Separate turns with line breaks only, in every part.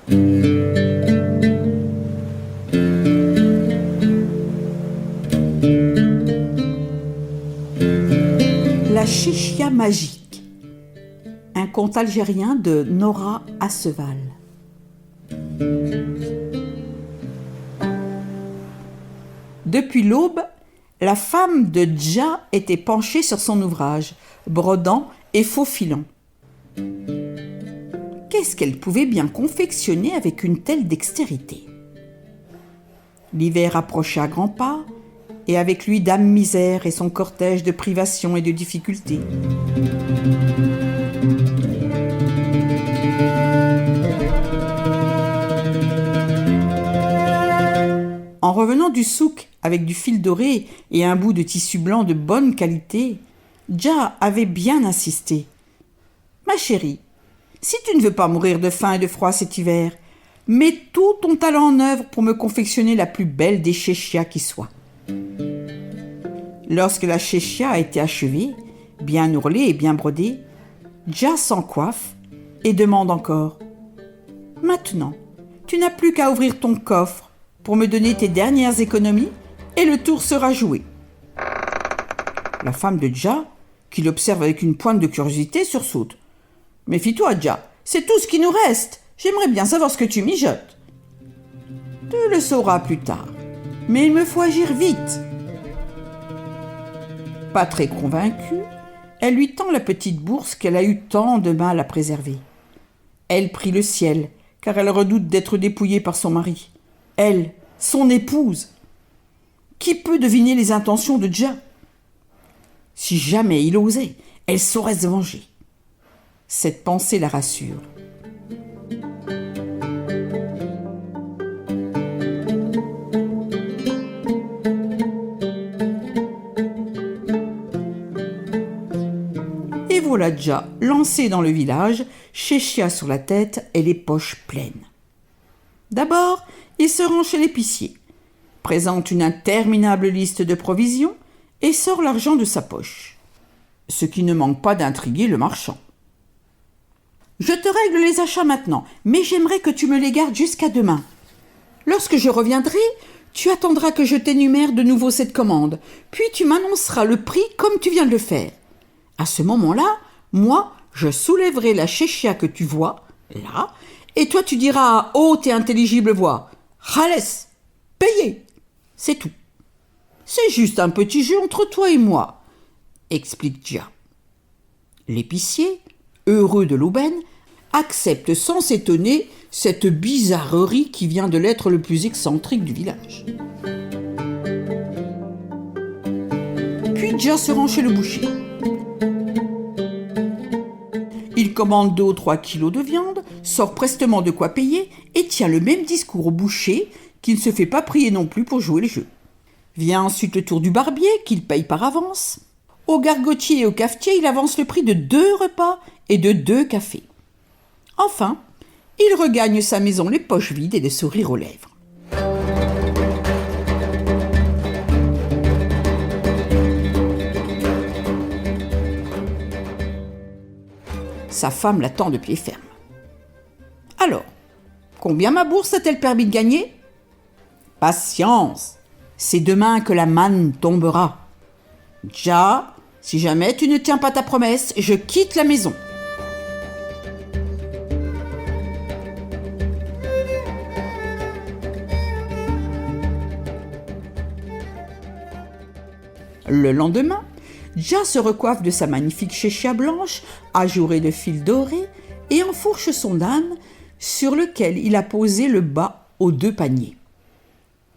La Chéchia magique, un conte algérien de Nora Asseval. Depuis l'aube, la femme de Dja était penchée sur son ouvrage, brodant et faufilant. Qu'est-ce qu'elle pouvait bien confectionner avec une telle dextérité ? L'hiver approchait à grands pas, et avec lui Dame Misère et son cortège de privations et de difficultés. En revenant du souk avec du fil doré et un bout de tissu blanc de bonne qualité, Dja avait bien insisté. « Ma chérie, si tu ne veux pas mourir de faim et de froid cet hiver, mets tout ton talent en œuvre pour me confectionner la plus belle des chéchias qui soit. » Lorsque la chéchia a été achevée, bien ourlée et bien brodée, Dja s'en coiffe et demande encore « Maintenant, tu n'as plus qu'à ouvrir ton coffre pour me donner tes dernières économies et le tour sera joué. » La femme de Dja, qui l'observe avec une pointe de curiosité, sursaute. « Méfie-toi, Dja, c'est tout ce qui nous reste. J'aimerais bien savoir ce que tu mijotes. »« Tu le sauras plus tard, mais il me faut agir vite. » Pas très convaincue, elle lui tend la petite bourse qu'elle a eu tant de mal à préserver. Elle prie le ciel, car elle redoute d'être dépouillée par son mari. Elle, son épouse. Qui peut deviner les intentions de Dja ? Si jamais il osait, elle saurait se venger. Cette pensée la rassure. Et voilà Dja, lancée dans le village, chéchia sur la tête et les poches pleines. D'abord, il se rend chez l'épicier, présente une interminable liste de provisions et sort l'argent de sa poche. Ce qui ne manque pas d'intriguer le marchand. « Je te règle les achats maintenant, mais j'aimerais que tu me les gardes jusqu'à demain. Lorsque je reviendrai, tu attendras que je t'énumère de nouveau cette commande, puis tu m'annonceras le prix comme tu viens de le faire. À ce moment-là, moi, je soulèverai la chéchia que tu vois, là, et toi tu diras à haute et intelligible voix « Khales, payez !» C'est tout. C'est juste un petit jeu entre toi et moi, explique Dja. L'épicier, heureux de l'aubaine, accepte sans s'étonner cette bizarrerie qui vient de l'être le plus excentrique du village. Puis Dja se rend chez le boucher. Il commande 2 ou 3 kilos de viande, sort prestement de quoi payer et tient le même discours au boucher qui ne se fait pas prier non plus pour jouer le jeu. Vient ensuite le tour du barbier qu'il paye par avance. Au gargotier et au cafetier, il avance le prix de 2 repas et de 2 cafés. Enfin, il regagne sa maison les poches vides et le sourire aux lèvres. Sa femme l'attend de pied ferme. « Alors, combien ma bourse a-t-elle permis de gagner ? » ?»« Patience, c'est demain que la manne tombera. Dja, si jamais tu ne tiens pas ta promesse, je quitte la maison. » Le lendemain, Dja se recoiffe de sa magnifique chéchia blanche, ajourée de fil doré, et enfourche son âne sur lequel il a posé le bas aux 2 paniers.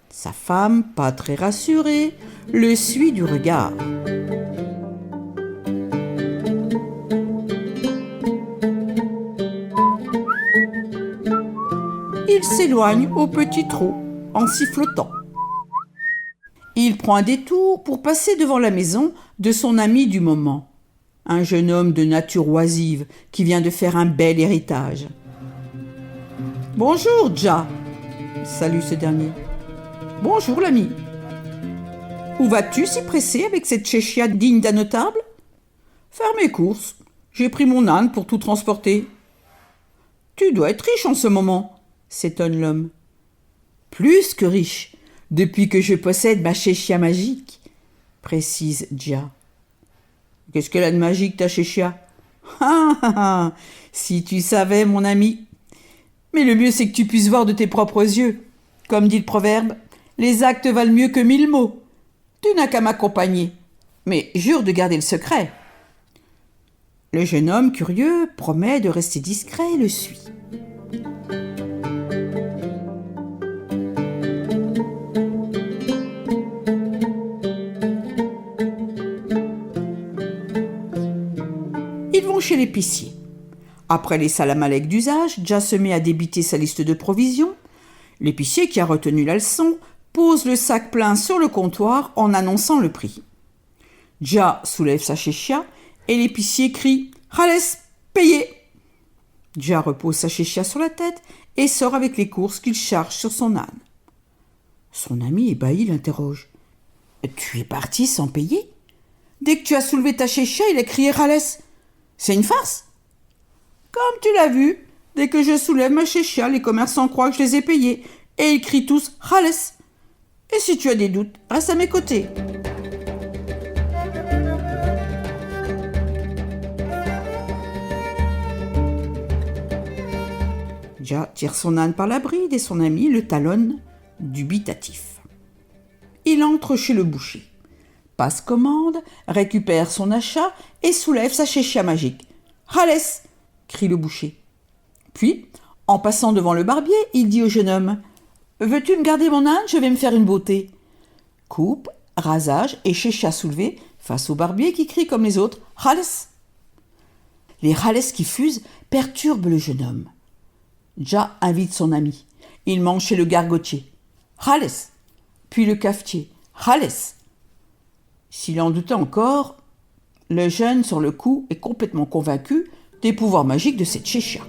Sa femme, pas très rassurée, le suit du regard. Il s'éloigne au petit trot, en sifflotant. Il prend un détour pour passer devant la maison de son ami du moment, un jeune homme de nature oisive qui vient de faire un bel héritage. « Bonjour, Dja !» salue ce dernier. « Bonjour, l'ami. Où vas-tu si pressé avec cette chéchia digne d'un notable ? » ?»« Faire mes courses. J'ai pris mon âne pour tout transporter. »« Tu dois être riche en ce moment. s'étonne l'homme. Plus que riche, depuis que je possède ma chéchia magique, précise Gia. Qu'est-ce qu'elle a de magique, ta chéchia? Ah, si tu savais, mon ami. Mais le mieux, c'est que tu puisses voir de tes propres yeux. Comme dit le proverbe, les actes valent mieux que 1000 mots. Tu n'as qu'à m'accompagner, mais jure de garder le secret. Le jeune homme, curieux, promet de rester discret et le suit. Ils vont chez l'épicier. Après les salam-alek d'usage, Gia se met à débiter sa liste de provisions. L'épicier, qui a retenu la leçon, pose le sac plein sur le comptoir en annonçant le prix. Gia soulève sa chéchia et l'épicier crie « Khales, payez !» Gia repose sa chéchia sur la tête et sort avec les courses qu'il charge sur son âne. Son ami ébahi l'interroge. « Tu es parti sans payer ? Dès que tu as soulevé ta chéchia, il a crié « Khales !» C'est une farce ? Comme tu l'as vu, dès que je soulève ma chéchia, les commerçants croient que je les ai payés et ils crient tous « Khales !» Et si tu as des doutes, reste à mes côtés. Gia tire son âne par la bride et son ami le talonne dubitatif. Il entre chez le boucher, passe commande, récupère son achat et soulève sa chéchia magique. « Khales !» crie le boucher. Puis, en passant devant le barbier, il dit au jeune homme « Veux-tu me garder mon âne ? Je vais me faire une beauté. » Coupe, rasage et chéchia soulevée face au barbier qui crie comme les autres « Khales !» Les khales qui fusent perturbent le jeune homme. Gia invite son ami. Il mange chez le gargotier. « Khales !» Puis le cafetier. « Khales !» S'il en doutait encore, le jeune, sur le coup, est complètement convaincu des pouvoirs magiques de cette chéchia.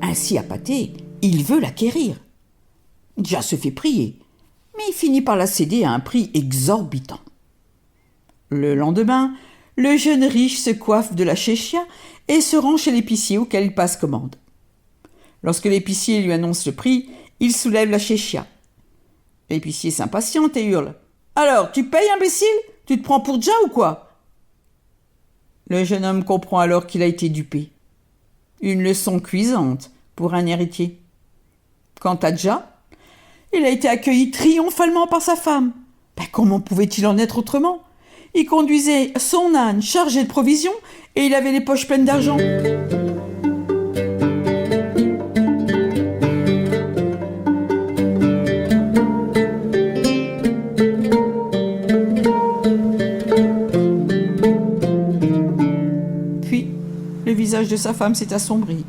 Ainsi appâté, il veut l'acquérir. Gia se fait prier, mais il finit par la céder à un prix exorbitant. Le lendemain, le jeune riche se coiffe de la chéchia et se rend chez l'épicier auquel il passe commande. Lorsque l'épicier lui annonce le prix, il soulève la chéchia. L'épicier s'impatiente et hurle « Alors, tu payes, imbécile ? Tu te prends pour Gia ou quoi ?» Le jeune homme comprend alors qu'il a été dupé. Une leçon cuisante pour un héritier. Quant à Gia, il a été accueilli triomphalement par sa femme. Comment pouvait-il en être autrement ? Il conduisait son âne chargé de provisions et il avait les poches pleines d'argent. Puis, le visage de sa femme s'est assombri.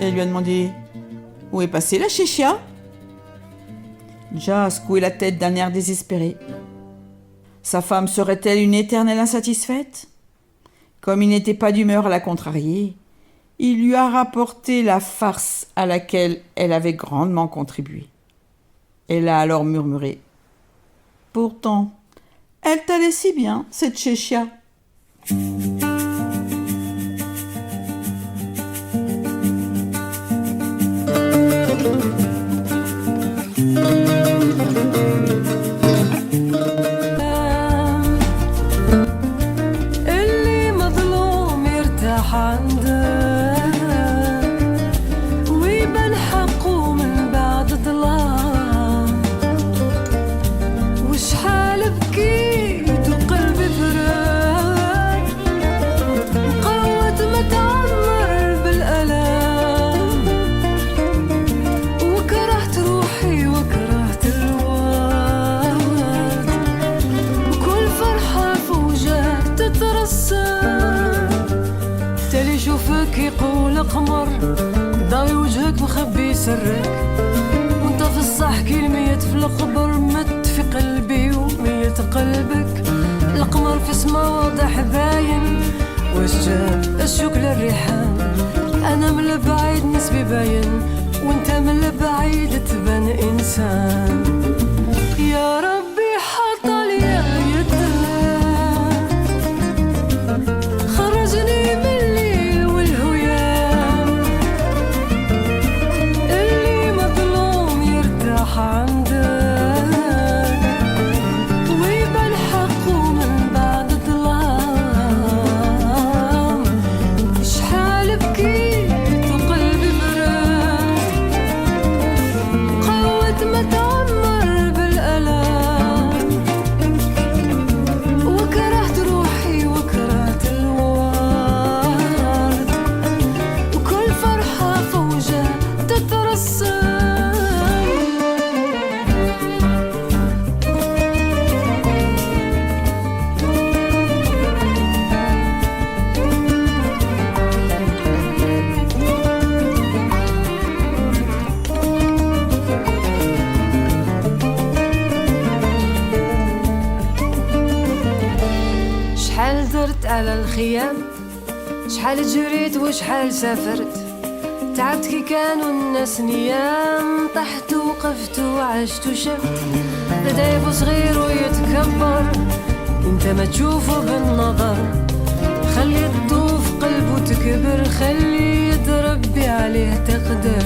Elle lui a demandé « Où est passée la chéchia ?» Gia a secoué la tête d'un air désespéré. Sa femme serait-elle une éternelle insatisfaite ? Comme il n'était pas d'humeur à la contrarier, il lui a rapporté la farce à laquelle elle avait grandement contribué. Elle a alors murmuré « Pourtant, elle t'allait si bien, cette chéchia. »
يقول قمر ضاوي وجهك مخبي سرك وانت في الصح كلمية في القبر مت في قلبي ومية قلبك القمر في سما واضح باين واش جاب الشوك للريحان انا من البعيد نسبي باين وانت من البعيد تبان إنسان. يا ربي حط لي يدك خرجني من الليل والهيام، اللي مظلوم يرتاح عندك ويبان حقه من بعد ظلام. شحال بكيت وقلبي برد، قوة ما تعمر بالألم، وكرهت روحي وكرهت الورد، وكل فرحة فوجة تترسم. شحال درت على الخيام، شحال جريت وشحال سافرت، تعبت كي كانوا الناس نيام، طحت وقفت وعشت وشفت، لدايب صغير ويتكبر انت ما تشوفه بالنظر، خلي تطوف قلبه تكبر، خلي تربي عليه تقدر.